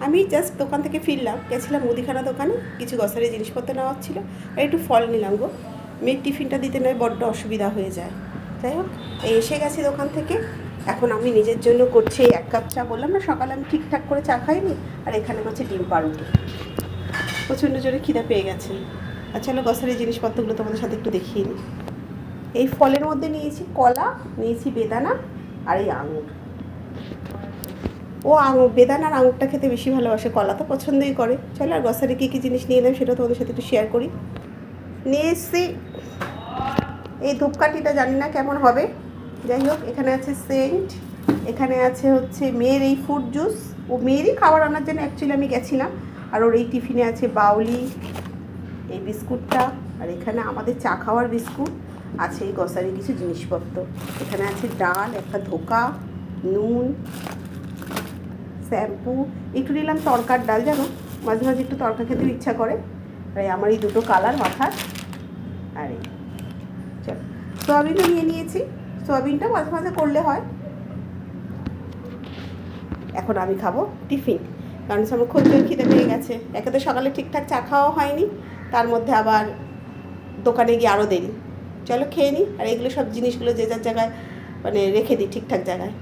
আমি জাস্ট দোকান থেকে ফিরলাম, গেছিলাম মুদিখানা দোকানে, কিছু গ্রসারি জিনিসপত্র নেওয়ার ছিল, আর একটু ফল নিলাম গো। মেয়ের টিফিনটা দিতে নয় বড্ড অসুবিধা হয়ে যায়। যাই হোক, এসে গেছি দোকান থেকে। এখন আমি নিজের জন্য করছি 1 কাপ চা। বললাম না সকালে আমি ঠিকঠাক করে চা খাইনি। আর এখানে হচ্ছে ডিম পাউরুটি। প্রচণ্ড জোরে খিদে পেয়ে গেছে। আর চলো গ্রসারি জিনিসপত্রগুলো তোমাদের সাথে একটু দেখিয়ে নিই। এই ফলের মধ্যে নিয়েছি কলা, নিয়েছি বেদানা, আর এই আঙুর। ও আঙুর, বেদানার আঙুরটা খেতে বেশি ভালোবাসে, কলা তো পছন্দই করে। চলো আর গ্রসারি কী কী জিনিস নিয়ে এলাম সেটা তোমাদের সাথে একটু শেয়ার করি। নিয়ে এসছি এই ধূপকাঠিটা, জানি না কেমন হবে। যাই হোক, এখানে আছে সেন্ট, এখানে আছে হচ্ছে মেয়ের এই ফ্রুট জুস। ও মেয়েরই খাবার আনার জন্য অ্যাকচুয়ালি আমি গেছিলাম। আর ওর এই টিফিনে আছে বাউলি, এই বিস্কুটটা, আর এখানে আমাদের চা খাওয়ার বিস্কুট আছে। এই গ্রসারি কিছু জিনিসপত্র, এখানে আছে ডাল, একটা ধোকা, নুন, শ্যাম্পু, একটু নিলাম তরকার ডাল, জানো মাঝে মাঝে একটু তরকা খেতে ইচ্ছা করে। আর আমার এই দুটো কালার মাথার। আর এই চলো, সোয়াবিনও নিয়ে নিয়েছি, সোয়াবিনটা মাঝে মাঝে করলে হয়। এখন আমি খাবো টিফিন, কারণ আমার খুব জোর খিদে পেয়ে গেছে। একে তো সকালে ঠিকঠাক চা খাওয়া হয়নি, তার মধ্যে আবার দোকানে গিয়ে আরও দেরি। চলো খেয়ে নিই, আর এগুলো সব জিনিসগুলো যে যার জায়গায় মানে রেখে দিই ঠিকঠাক জায়গায়।